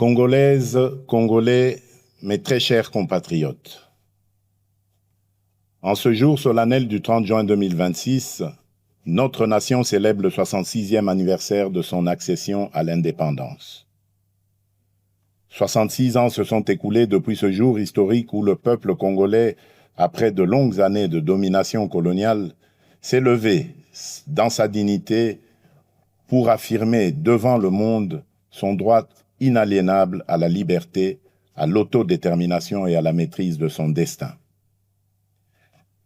Congolaises, Congolais, mes très chers compatriotes. En ce jour solennel du 30 juin 2026, notre nation célèbre le 66e anniversaire de son accession à l'indépendance. 66 ans se sont écoulés depuis ce jour historique où le peuple congolais, après de longues années de domination coloniale, s'est levé dans sa dignité pour affirmer devant le monde son droit inaliénable à la liberté, à l'autodétermination et à la maîtrise de son destin.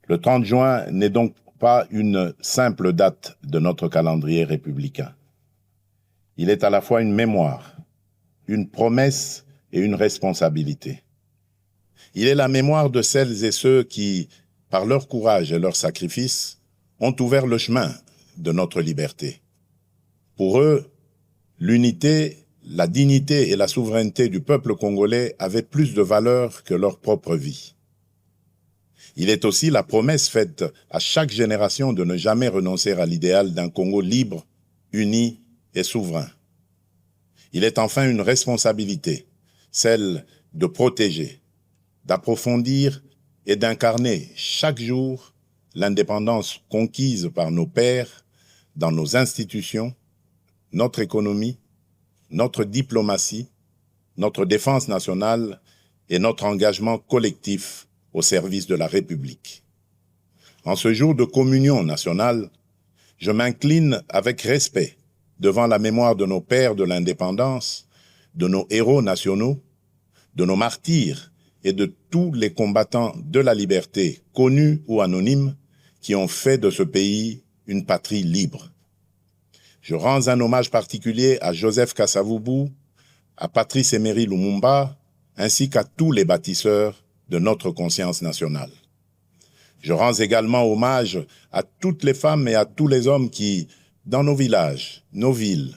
Le 30 juin n'est donc pas une simple date de notre calendrier républicain. Il est à la fois une mémoire, une promesse et une responsabilité. Il est la mémoire de celles et ceux qui, par leur courage et leur sacrifice, ont ouvert le chemin de notre liberté. Pour eux, l'unité, la dignité et la souveraineté du peuple congolais avaient plus de valeur que leur propre vie. Il est aussi la promesse faite à chaque génération de ne jamais renoncer à l'idéal d'un Congo libre, uni et souverain. Il est enfin une responsabilité, celle de protéger, d'approfondir et d'incarner chaque jour l'indépendance conquise par nos pères dans nos institutions, notre économie, notre diplomatie, notre défense nationale et notre engagement collectif au service de la République. En ce jour de communion nationale, je m'incline avec respect devant la mémoire de nos pères de l'indépendance, de nos héros nationaux, de nos martyrs et de tous les combattants de la liberté, connus ou anonymes, qui ont fait de ce pays une patrie libre. Je rends un hommage particulier à Joseph Kasavubu, à Patrice Emery Lumumba, ainsi qu'à tous les bâtisseurs de notre conscience nationale. Je rends également hommage à toutes les femmes et à tous les hommes qui, dans nos villages, nos villes,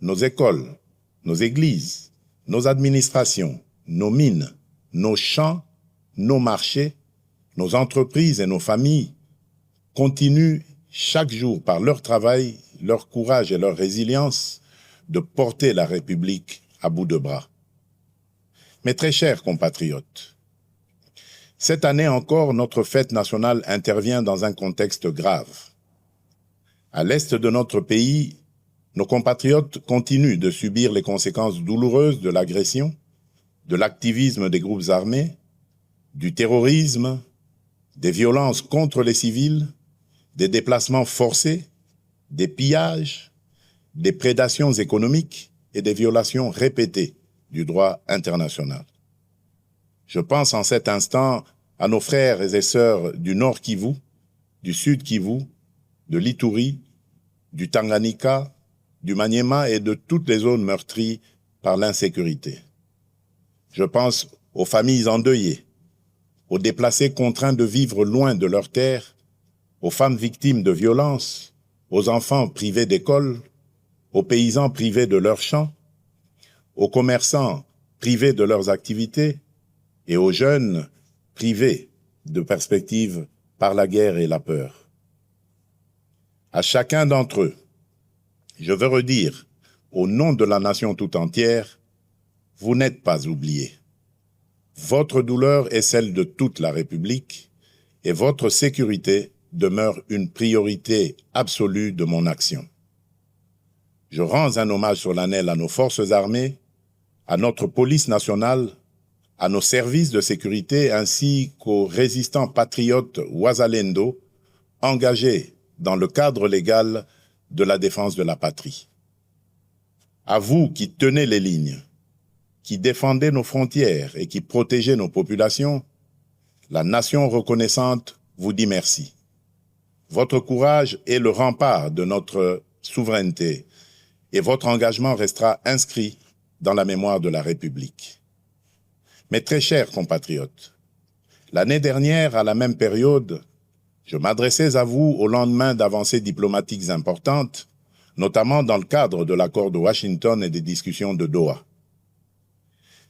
nos écoles, nos églises, nos administrations, nos mines, nos champs, nos marchés, nos entreprises et nos familles, continuent chaque jour par leur travail, leur courage et leur résilience de porter la République à bout de bras. Mes très chers compatriotes, cette année encore, notre fête nationale intervient dans un contexte grave. À l'est de notre pays, nos compatriotes continuent de subir les conséquences douloureuses de l'agression, de l'activisme des groupes armés, du terrorisme, des violences contre les civils, des déplacements forcés, des pillages, des prédations économiques et des violations répétées du droit international. Je pense en cet instant à nos frères et sœurs du Nord Kivu, du Sud Kivu, de l'Ituri, du Tanganyika, du Maniema et de toutes les zones meurtries par l'insécurité. Je pense aux familles endeuillées, aux déplacés contraints de vivre loin de leurs terres, aux femmes victimes de violences, aux enfants privés d'école, aux paysans privés de leurs champs, aux commerçants privés de leurs activités et aux jeunes privés de perspectives par la guerre et la peur. À chacun d'entre eux, je veux redire, au nom de la nation tout entière, vous n'êtes pas oubliés. Votre douleur est celle de toute la République et votre sécurité demeure une priorité absolue de mon action. Je rends un hommage solennel à nos forces armées, à notre police nationale, à nos services de sécurité ainsi qu'aux résistants patriotes Wazalendo engagés dans le cadre légal de la défense de la patrie. À vous qui tenez les lignes, qui défendez nos frontières et qui protégez nos populations, la nation reconnaissante vous dit merci. Votre courage est le rempart de notre souveraineté et votre engagement restera inscrit dans la mémoire de la République. Mes très chers compatriotes, l'année dernière, à la même période, je m'adressais à vous au lendemain d'avancées diplomatiques importantes, notamment dans le cadre de l'accord de Washington et des discussions de Doha.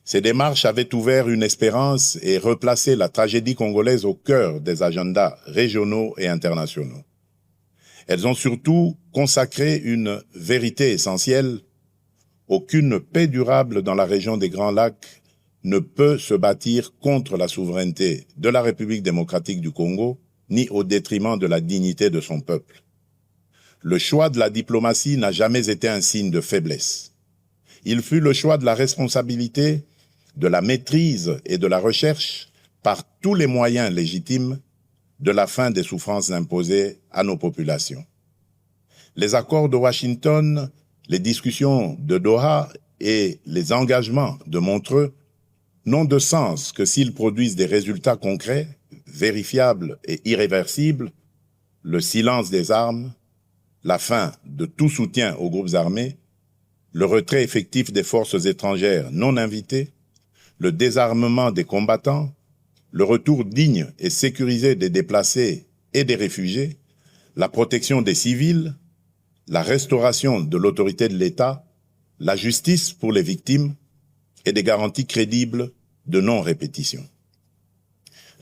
Ces démarches avaient ouvert une espérance et replacé la tragédie congolaise au cœur des agendas régionaux et internationaux. Elles ont surtout consacré une vérité essentielle. Aucune paix durable dans la région des Grands Lacs ne peut se bâtir contre la souveraineté de la République démocratique du Congo, ni au détriment de la dignité de son peuple. Le choix de la diplomatie n'a jamais été un signe de faiblesse. Il fut le choix de la responsabilité, de la maîtrise et de la recherche, par tous les moyens légitimes, de la fin des souffrances imposées à nos populations. Les accords de Washington, les discussions de Doha et les engagements de Montreux n'ont de sens que s'ils produisent des résultats concrets, vérifiables et irréversibles, le silence des armes, la fin de tout soutien aux groupes armés, le retrait effectif des forces étrangères non invitées, le désarmement des combattants, le retour digne et sécurisé des déplacés et des réfugiés, la protection des civils, la restauration de l'autorité de l'État, la justice pour les victimes et des garanties crédibles de non-répétition.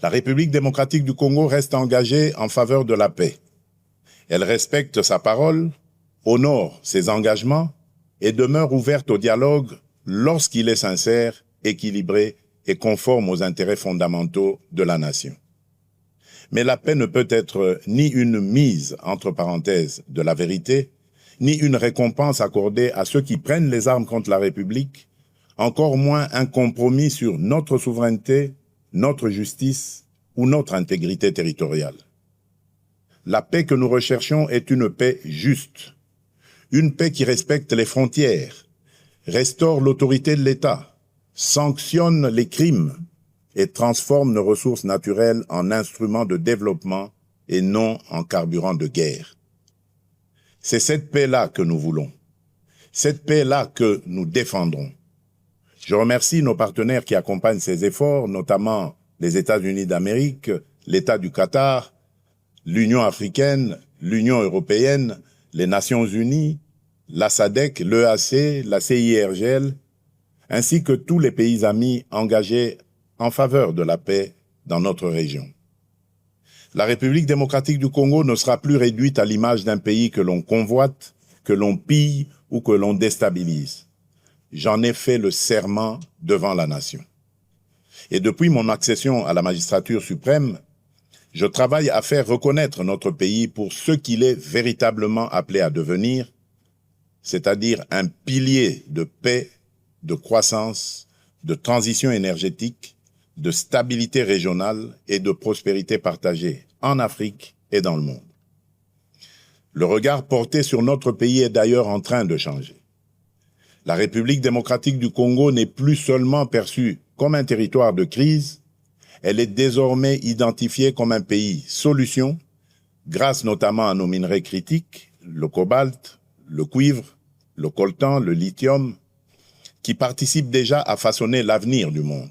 La République démocratique du Congo reste engagée en faveur de la paix. Elle respecte sa parole, honore ses engagements et demeure ouverte au dialogue lorsqu'il est sincère, équilibré et conforme aux intérêts fondamentaux de la nation. Mais la paix ne peut être ni une mise entre parenthèses de la vérité, ni une récompense accordée à ceux qui prennent les armes contre la République, encore moins un compromis sur notre souveraineté, notre justice ou notre intégrité territoriale. La paix que nous recherchons est une paix juste, une paix qui respecte les frontières, restaure l'autorité de l'État, sanctionne les crimes et transforme nos ressources naturelles en instruments de développement et non en carburant de guerre. C'est cette paix-là que nous voulons, cette paix-là que nous défendrons. Je remercie nos partenaires qui accompagnent ces efforts, notamment les États-Unis d'Amérique, l'État du Qatar, l'Union africaine, l'Union européenne, les Nations unies, la SADC, l'EAC, la CIRGL, ainsi que tous les pays amis engagés en faveur de la paix dans notre région. La République démocratique du Congo ne sera plus réduite à l'image d'un pays que l'on convoite, que l'on pille ou que l'on déstabilise. J'en ai fait le serment devant la nation. Et depuis mon accession à la magistrature suprême, je travaille à faire reconnaître notre pays pour ce qu'il est véritablement appelé à devenir, c'est-à-dire un pilier de paix, de croissance, de transition énergétique, de stabilité régionale et de prospérité partagée en Afrique et dans le monde. Le regard porté sur notre pays est d'ailleurs en train de changer. La République démocratique du Congo n'est plus seulement perçue comme un territoire de crise, elle est désormais identifiée comme un pays solution, grâce notamment à nos minerais critiques, le cobalt, le cuivre, le coltan, le lithium, qui participent déjà à façonner l'avenir du monde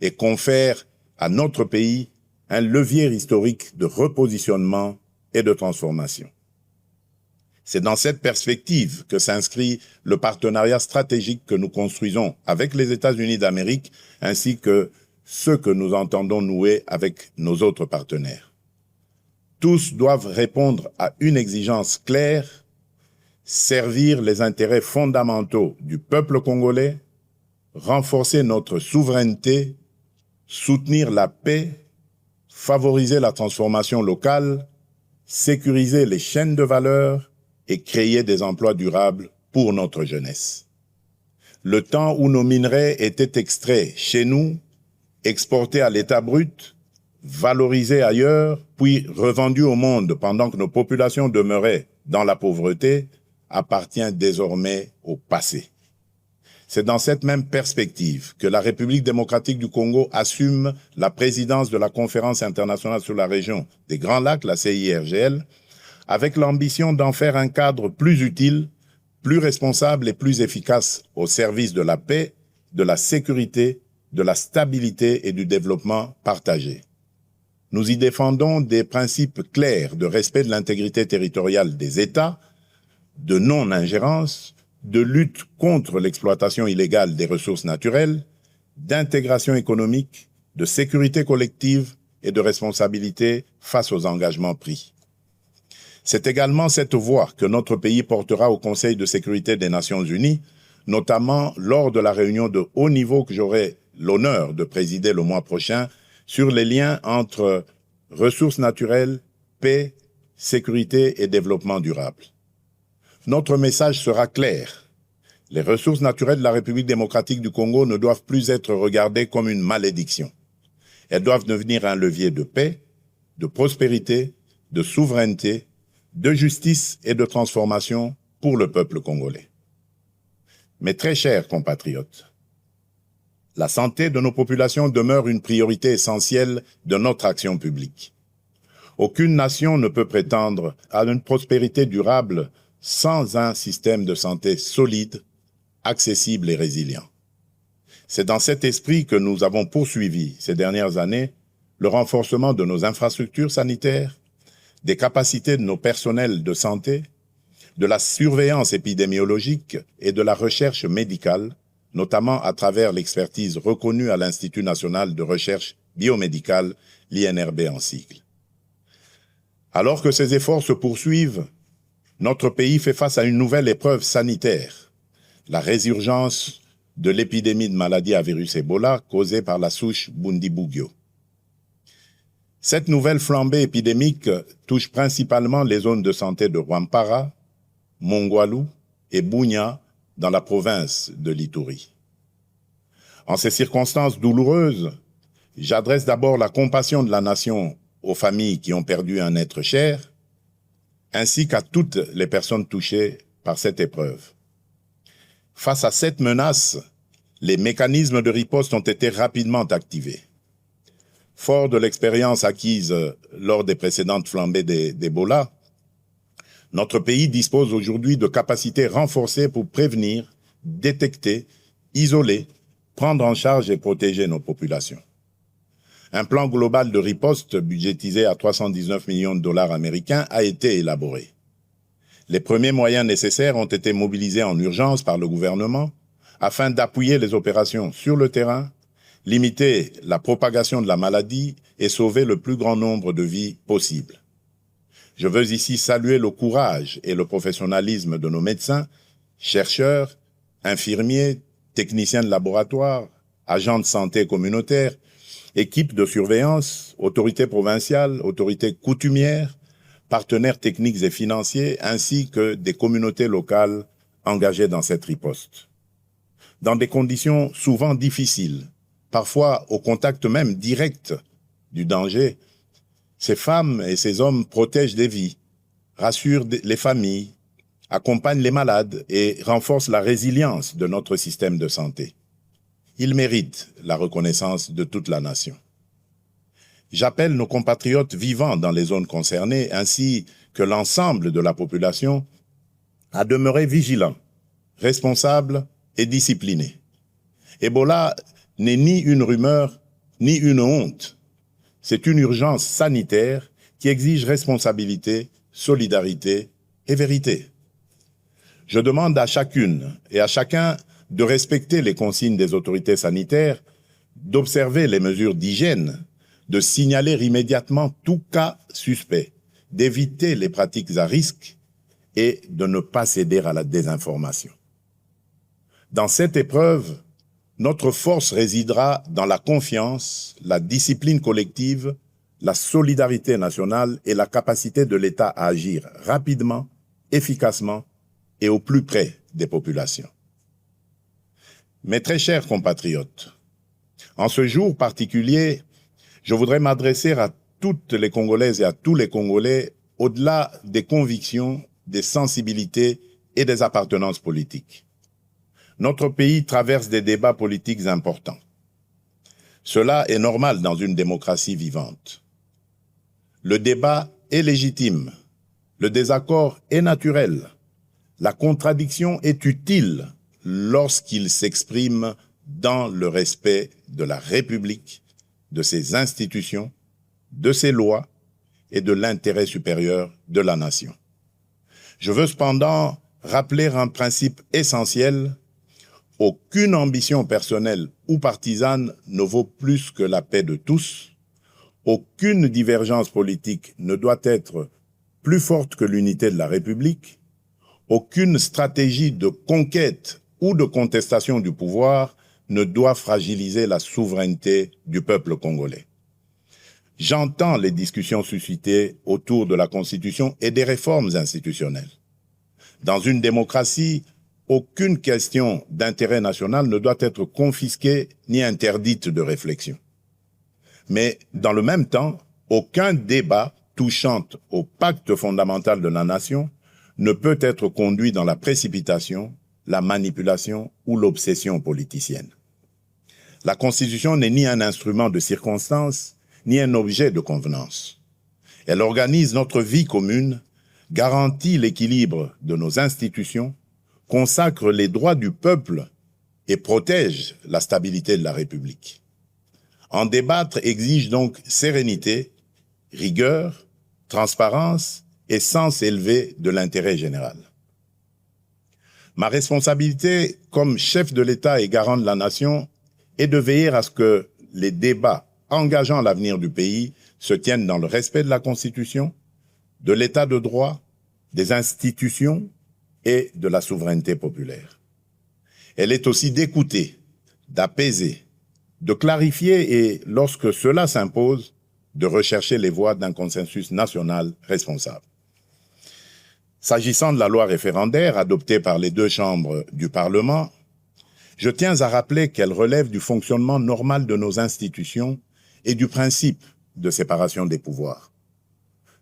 et confèrent à notre pays un levier historique de repositionnement et de transformation. C'est dans cette perspective que s'inscrit le partenariat stratégique que nous construisons avec les États-Unis d'Amérique, ainsi que ceux que nous entendons nouer avec nos autres partenaires. Tous doivent répondre à une exigence claire, servir les intérêts fondamentaux du peuple congolais, renforcer notre souveraineté, soutenir la paix, favoriser la transformation locale, sécuriser les chaînes de valeur et créer des emplois durables pour notre jeunesse. Le temps où nos minerais étaient extraits chez nous, exportés à l'état brut, valorisés ailleurs, puis revendus au monde pendant que nos populations demeuraient dans la pauvreté, appartient désormais au passé. C'est dans cette même perspective que la République démocratique du Congo assume la présidence de la Conférence internationale sur la région des Grands Lacs, la CIRGL, avec l'ambition d'en faire un cadre plus utile, plus responsable et plus efficace au service de la paix, de la sécurité, de la stabilité et du développement partagé. Nous y défendons des principes clairs de respect de l'intégrité territoriale des États, de non-ingérence, de lutte contre l'exploitation illégale des ressources naturelles, d'intégration économique, de sécurité collective et de responsabilité face aux engagements pris. C'est également cette voix que notre pays portera au Conseil de sécurité des Nations Unies, notamment lors de la réunion de haut niveau que j'aurai l'honneur de présider le mois prochain sur les liens entre ressources naturelles, paix, sécurité et développement durable. Notre message sera clair. Les ressources naturelles de la République démocratique du Congo ne doivent plus être regardées comme une malédiction. Elles doivent devenir un levier de paix, de prospérité, de souveraineté, de justice et de transformation pour le peuple congolais. Mes très chers compatriotes, la santé de nos populations demeure une priorité essentielle de notre action publique. Aucune nation ne peut prétendre à une prospérité durable sans un système de santé solide, accessible et résilient. C'est dans cet esprit que nous avons poursuivi ces dernières années le renforcement de nos infrastructures sanitaires, des capacités de nos personnels de santé, de la surveillance épidémiologique et de la recherche médicale, notamment à travers l'expertise reconnue à l'Institut national de recherche biomédicale, l'INRB en sigle. Alors que ces efforts se poursuivent, notre pays fait face à une nouvelle épreuve sanitaire, la résurgence de l'épidémie de maladie à virus Ebola causée par la souche Bundibugyo. Cette nouvelle flambée épidémique touche principalement les zones de santé de Rwampara, Mongwalu et Bunia dans la province de l'Ituri. En ces circonstances douloureuses, j'adresse d'abord la compassion de la nation aux familles qui ont perdu un être cher, ainsi qu'à toutes les personnes touchées par cette épreuve. Face à cette menace, les mécanismes de riposte ont été rapidement activés. Fort de l'expérience acquise lors des précédentes flambées d'Ebola, notre pays dispose aujourd'hui de capacités renforcées pour prévenir, détecter, isoler, prendre en charge et protéger nos populations. Un plan global de riposte budgétisé à 319 millions de dollars américains a été élaboré. Les premiers moyens nécessaires ont été mobilisés en urgence par le gouvernement afin d'appuyer les opérations sur le terrain, limiter la propagation de la maladie et sauver le plus grand nombre de vies possible. Je veux ici saluer le courage et le professionnalisme de nos médecins, chercheurs, infirmiers, techniciens de laboratoire, agents de santé communautaires, équipes de surveillance, autorités provinciales, autorités coutumières, partenaires techniques et financiers, ainsi que des communautés locales engagées dans cette riposte. Dans des conditions souvent difficiles, parfois au contact même direct du danger, ces femmes et ces hommes protègent des vies, rassurent les familles, accompagnent les malades et renforcent la résilience de notre système de santé. Ils méritent la reconnaissance de toute la nation. J'appelle nos compatriotes vivant dans les zones concernées, ainsi que l'ensemble de la population, à demeurer vigilants, responsables et disciplinés. Ebola n'est ni une rumeur, ni une honte. C'est une urgence sanitaire qui exige responsabilité, solidarité et vérité. Je demande à chacune et à chacun de respecter les consignes des autorités sanitaires, d'observer les mesures d'hygiène, de signaler immédiatement tout cas suspect, d'éviter les pratiques à risque et de ne pas céder à la désinformation. Dans cette épreuve, notre force résidera dans la confiance, la discipline collective, la solidarité nationale et la capacité de l'État à agir rapidement, efficacement et au plus près des populations. Mes très chers compatriotes, en ce jour particulier, je voudrais m'adresser à toutes les Congolaises et à tous les Congolais au-delà des convictions, des sensibilités et des appartenances politiques. Notre pays traverse des débats politiques importants. Cela est normal dans une démocratie vivante. Le débat est légitime, le désaccord est naturel, la contradiction est utile lorsqu'il s'exprime dans le respect de la République, de ses institutions, de ses lois et de l'intérêt supérieur de la nation. Je veux cependant rappeler un principe essentiel: aucune ambition personnelle ou partisane ne vaut plus que la paix de tous. Aucune divergence politique ne doit être plus forte que l'unité de la République. Aucune stratégie de conquête ou de contestation du pouvoir ne doit fragiliser la souveraineté du peuple congolais. J'entends les discussions suscitées autour de la Constitution et des réformes institutionnelles. Dans une démocratie, aucune question d'intérêt national ne doit être confisquée ni interdite de réflexion. Mais dans le même temps, aucun débat touchant au pacte fondamental de la nation ne peut être conduit dans la précipitation, la manipulation ou l'obsession politicienne. La Constitution n'est ni un instrument de circonstance, ni un objet de convenance. Elle organise notre vie commune, garantit l'équilibre de nos institutions, consacre les droits du peuple et protège la stabilité de la République. En débattre exige donc sérénité, rigueur, transparence et sens élevé de l'intérêt général. Ma responsabilité comme chef de l'État et garant de la nation est de veiller à ce que les débats engageant l'avenir du pays se tiennent dans le respect de la Constitution, de l'État de droit, des institutions et de la souveraineté populaire. Elle est aussi d'écouter, d'apaiser, de clarifier et, lorsque cela s'impose, de rechercher les voies d'un consensus national responsable. S'agissant de la loi référendaire adoptée par les deux chambres du Parlement, je tiens à rappeler qu'elle relève du fonctionnement normal de nos institutions et du principe de séparation des pouvoirs.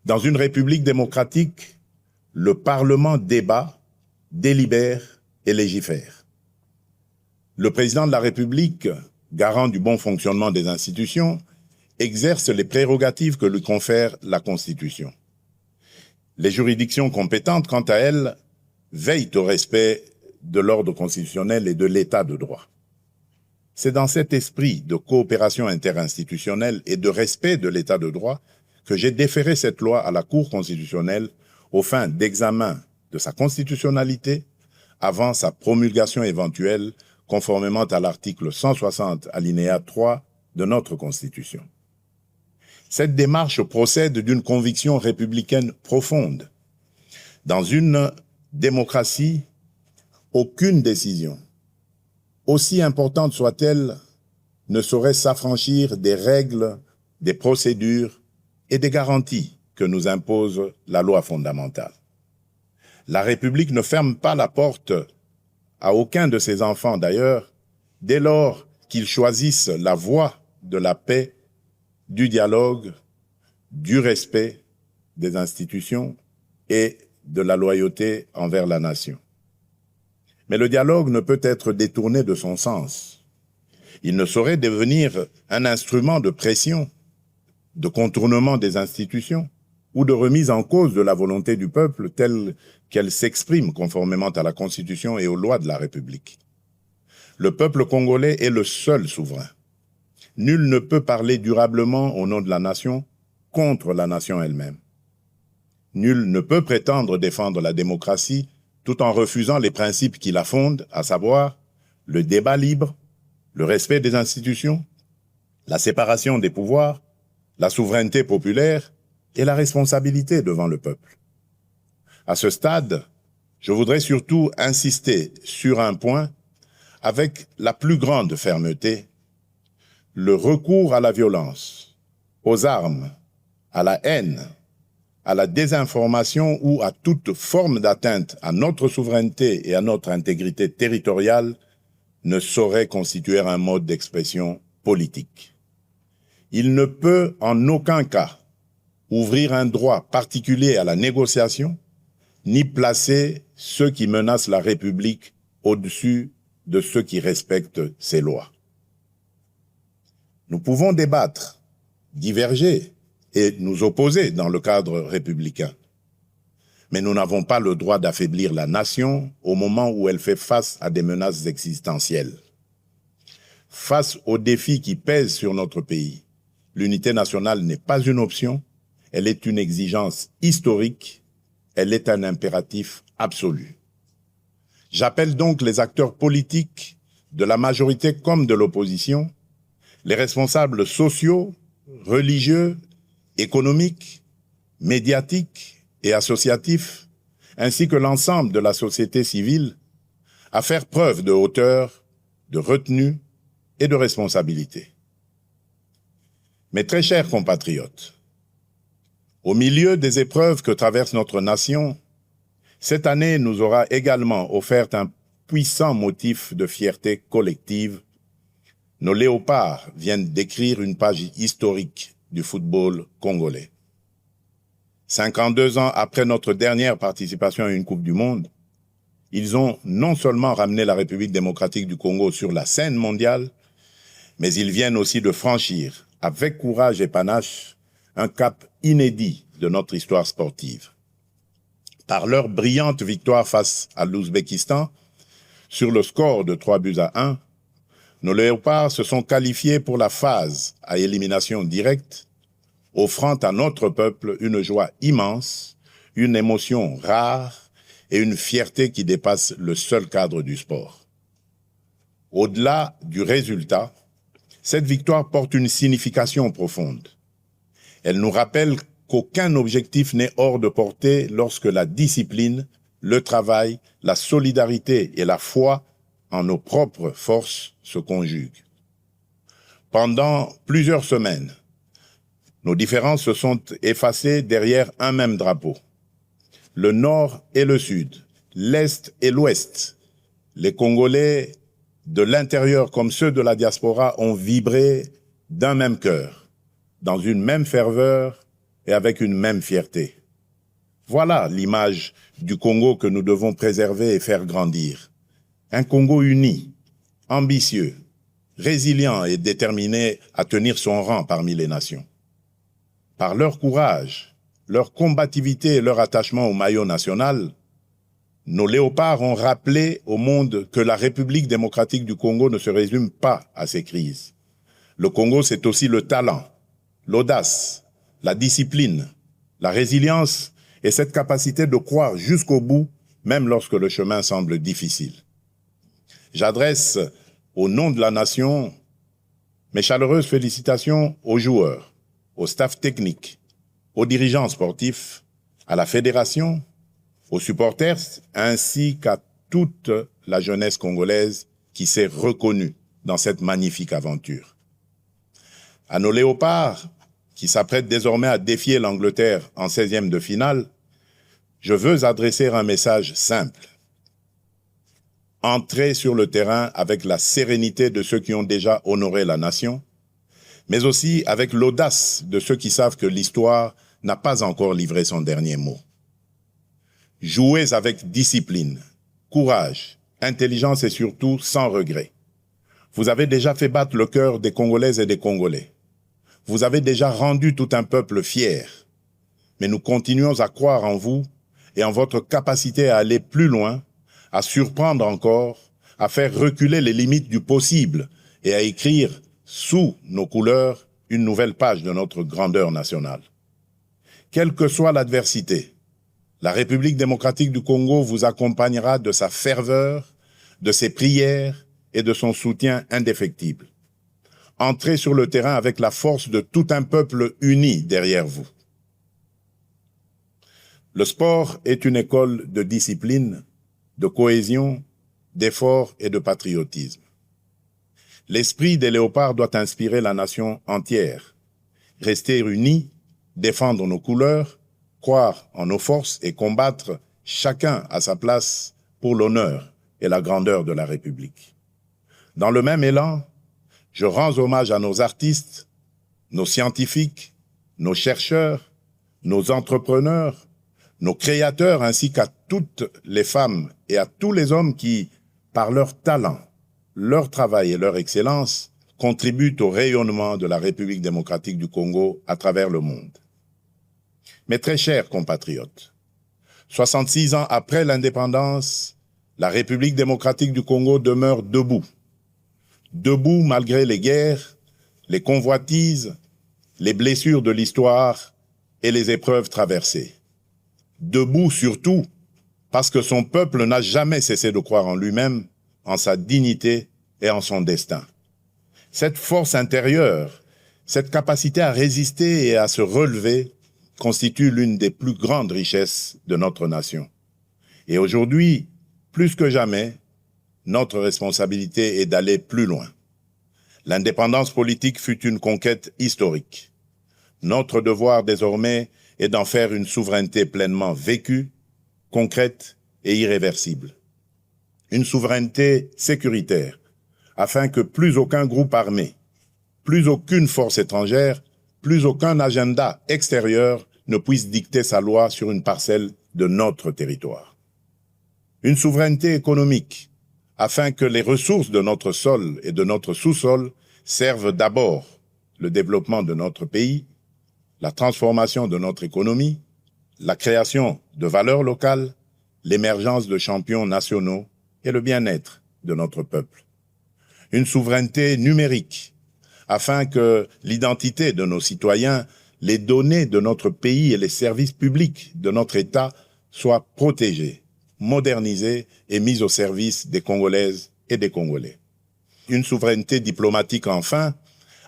Dans une république démocratique, le Parlement débat, délibère et légifère. Le président de la République, garant du bon fonctionnement des institutions, exerce les prérogatives que lui confère la Constitution. Les juridictions compétentes, quant à elles, veillent au respect de l'ordre constitutionnel et de l'état de droit. C'est dans cet esprit de coopération interinstitutionnelle et de respect de l'état de droit que j'ai déféré cette loi à la Cour constitutionnelle aux fins d'examen de sa constitutionnalité avant sa promulgation éventuelle conformément à l'article 160 alinéa 3 de notre Constitution. Cette démarche procède d'une conviction républicaine profonde. Dans une démocratie, aucune décision, aussi importante soit-elle, ne saurait s'affranchir des règles, des procédures et des garanties que nous impose la loi fondamentale. La République ne ferme pas la porte à aucun de ses enfants d'ailleurs, dès lors qu'ils choisissent la voie de la paix, du dialogue, du respect des institutions et de la loyauté envers la nation. Mais le dialogue ne peut être détourné de son sens. Il ne saurait devenir un instrument de pression, de contournement des institutions ou de remise en cause de la volonté du peuple telle qu'elle s'exprime conformément à la Constitution et aux lois de la République. Le peuple congolais est le seul souverain. Nul ne peut parler durablement au nom de la nation contre la nation elle-même. Nul ne peut prétendre défendre la démocratie tout en refusant les principes qui la fondent, à savoir le débat libre, le respect des institutions, la séparation des pouvoirs, la souveraineté populaire et la responsabilité devant le peuple. À ce stade, je voudrais surtout insister sur un point avec la plus grande fermeté: le recours à la violence, aux armes, à la haine, à la désinformation ou à toute forme d'atteinte à notre souveraineté et à notre intégrité territoriale ne saurait constituer un mode d'expression politique. Il ne peut en aucun cas ouvrir un droit particulier à la négociation, ni placer ceux qui menacent la République au-dessus de ceux qui respectent ses lois. Nous pouvons débattre, diverger et nous opposer dans le cadre républicain. Mais nous n'avons pas le droit d'affaiblir la nation au moment où elle fait face à des menaces existentielles. Face aux défis qui pèsent sur notre pays, l'unité nationale n'est pas une option, elle est une exigence historique, elle est un impératif absolu. J'appelle donc les acteurs politiques, de la majorité comme de l'opposition, les responsables sociaux, religieux, économiques, médiatiques et associatifs, ainsi que l'ensemble de la société civile, à faire preuve de hauteur, de retenue et de responsabilité. Mes très chers compatriotes, au milieu des épreuves que traverse notre nation, cette année nous aura également offert un puissant motif de fierté collective. Nos léopards viennent d'écrire une page historique du football congolais. 52 ans après notre dernière participation à une Coupe du Monde, ils ont non seulement ramené la République démocratique du Congo sur la scène mondiale, mais ils viennent aussi de franchir, avec courage et panache, un cap inédit de notre histoire sportive. Par leur brillante victoire face à l'Ouzbékistan, sur le score de 3-1, nos léopards se sont qualifiés pour la phase à élimination directe, offrant à notre peuple une joie immense, une émotion rare et une fierté qui dépasse le seul cadre du sport. Au-delà du résultat, cette victoire porte une signification profonde. Elle nous rappelle qu'aucun objectif n'est hors de portée lorsque la discipline, le travail, la solidarité et la foi en nos propres forces se conjuguent. Pendant plusieurs semaines, nos différences se sont effacées derrière un même drapeau. Le Nord et le Sud, l'Est et l'Ouest, les Congolais de l'intérieur comme ceux de la diaspora ont vibré d'un même cœur, dans une même ferveur et avec une même fierté. Voilà l'image du Congo que nous devons préserver et faire grandir. Un Congo uni, ambitieux, résilient et déterminé à tenir son rang parmi les nations. Par leur courage, leur combativité et leur attachement au maillot national, nos léopards ont rappelé au monde que la République démocratique du Congo ne se résume pas à ses crises. Le Congo, c'est aussi le talent, l'audace, la discipline, la résilience et cette capacité de croire jusqu'au bout, même lorsque le chemin semble difficile. J'adresse, au nom de la nation, mes chaleureuses félicitations aux joueurs, au staff technique, aux dirigeants sportifs, à la fédération, aux supporters, ainsi qu'à toute la jeunesse congolaise qui s'est reconnue dans cette magnifique aventure. À nos léopards, qui s'apprêtent désormais à défier l'Angleterre en 16e de finale, je veux adresser un message simple. Entrez sur le terrain avec la sérénité de ceux qui ont déjà honoré la nation, mais aussi avec l'audace de ceux qui savent que l'histoire n'a pas encore livré son dernier mot. Jouez avec discipline, courage, intelligence et surtout sans regret. Vous avez déjà fait battre le cœur des Congolaises et des Congolais. Vous avez déjà rendu tout un peuple fier. Mais nous continuons à croire en vous et en votre capacité à aller plus loin, à surprendre encore, à faire reculer les limites du possible et à écrire sous nos couleurs une nouvelle page de notre grandeur nationale. Quelle que soit l'adversité, la République démocratique du Congo vous accompagnera de sa ferveur, de ses prières et de son soutien indéfectible. Entrez sur le terrain avec la force de tout un peuple uni derrière vous. Le sport est une école de discipline, de cohésion, d'effort et de patriotisme. L'esprit des léopards doit inspirer la nation entière. Rester unis, défendre nos couleurs, croire en nos forces et combattre chacun à sa place pour l'honneur et la grandeur de la République. Dans le même élan, je rends hommage à nos artistes, nos scientifiques, nos chercheurs, nos entrepreneurs, nos créateurs ainsi qu'à toutes les femmes et à tous les hommes qui, par leur talent, leur travail et leur excellence, contribuent au rayonnement de la République démocratique du Congo à travers le monde. Mes très chers compatriotes, 66 ans après l'indépendance, la République démocratique du Congo demeure debout. Debout malgré les guerres, les convoitises, les blessures de l'histoire et les épreuves traversées. Debout surtout parce que son peuple n'a jamais cessé de croire en lui-même, en sa dignité et en son destin. Cette force intérieure, cette capacité à résister et à se relever constitue l'une des plus grandes richesses de notre nation. Et aujourd'hui, plus que jamais, notre responsabilité est d'aller plus loin. L'indépendance politique fut une conquête historique. Notre devoir désormais est d'en faire une souveraineté pleinement vécue, concrète et irréversible. Une souveraineté sécuritaire, afin que plus aucun groupe armé, plus aucune force étrangère, plus aucun agenda extérieur ne puisse dicter sa loi sur une parcelle de notre territoire. Une souveraineté économique, afin que les ressources de notre sol et de notre sous-sol servent d'abord le développement de notre pays, la transformation de notre économie, la création de valeurs locales, l'émergence de champions nationaux et le bien-être de notre peuple. Une souveraineté numérique, afin que l'identité de nos citoyens, les données de notre pays et les services publics de notre État soient protégés, modernisés et mis au service des Congolaises et des Congolais. Une souveraineté diplomatique enfin,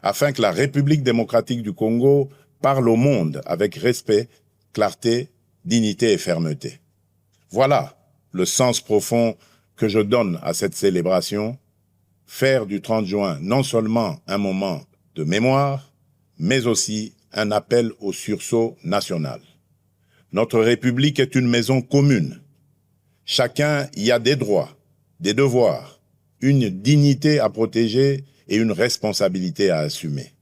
afin que la République démocratique du Congo parle au monde avec respect, clarté, dignité et fermeté. Voilà le sens profond que je donne à cette célébration, faire du 30 juin non seulement un moment de mémoire, mais aussi un appel au sursaut national. Notre République est une maison commune. Chacun y a des droits, des devoirs, une dignité à protéger et une responsabilité à assumer.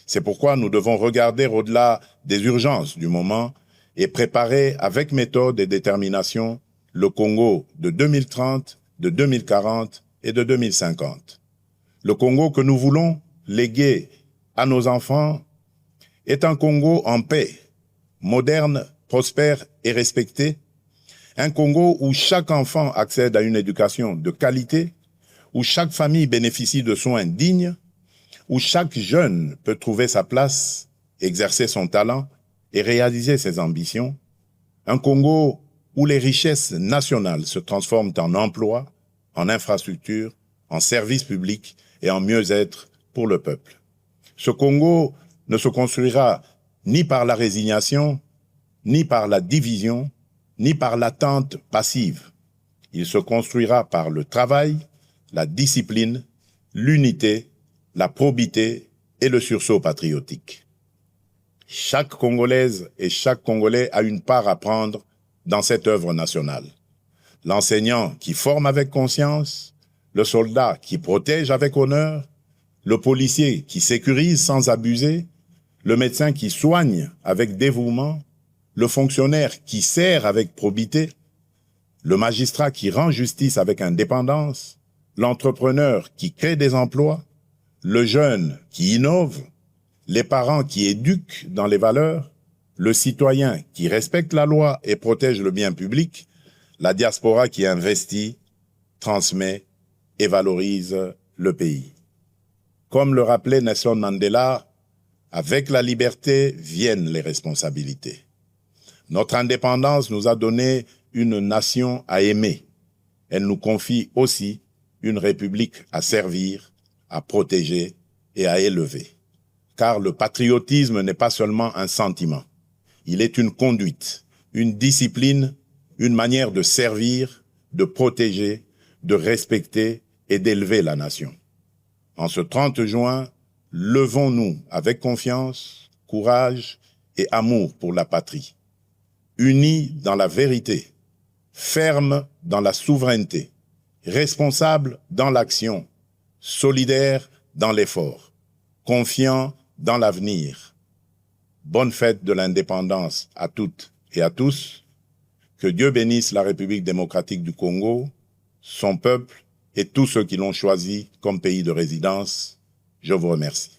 C'est pourquoi nous devons regarder au-delà des urgences du moment et préparer avec méthode et détermination le Congo de 2030, de 2040 et de 2050. Le Congo que nous voulons léguer à nos enfants est un Congo en paix, moderne, prospère et respecté, un Congo où chaque enfant accède à une éducation de qualité, où chaque famille bénéficie de soins dignes, où chaque jeune peut trouver sa place, exercer son talent et réaliser ses ambitions, un Congo où les richesses nationales se transforment en emplois, en infrastructures, en services publics et en mieux-être pour le peuple. Ce Congo ne se construira ni par la résignation, ni par la division, ni par l'attente passive. Il se construira par le travail, la discipline, l'unité, la probité et le sursaut patriotique. Chaque Congolaise et chaque Congolais a une part à prendre dans cette œuvre nationale. L'enseignant qui forme avec conscience, le soldat qui protège avec honneur, le policier qui sécurise sans abuser, le médecin qui soigne avec dévouement, le fonctionnaire qui sert avec probité, le magistrat qui rend justice avec indépendance, l'entrepreneur qui crée des emplois, le jeune qui innove, les parents qui éduquent dans les valeurs, le citoyen qui respecte la loi et protège le bien public, la diaspora qui investit, transmet et valorise le pays. Comme le rappelait Nelson Mandela, avec la liberté viennent les responsabilités. Notre indépendance nous a donné une nation à aimer. Elle nous confie aussi une république à servir, à protéger et à élever. Car le patriotisme n'est pas seulement un sentiment. Il est une conduite, une discipline, une manière de servir, de protéger, de respecter et d'élever la nation. En ce 30 juin, levons-nous avec confiance, courage et amour pour la patrie. Unis dans la vérité, fermes dans la souveraineté, responsables dans l'action, solidaires dans l'effort, confiants dans l'avenir. Bonne fête de l'indépendance à toutes et à tous. Que Dieu bénisse la République démocratique du Congo, son peuple et tous ceux qui l'ont choisi comme pays de résidence. Je vous remercie.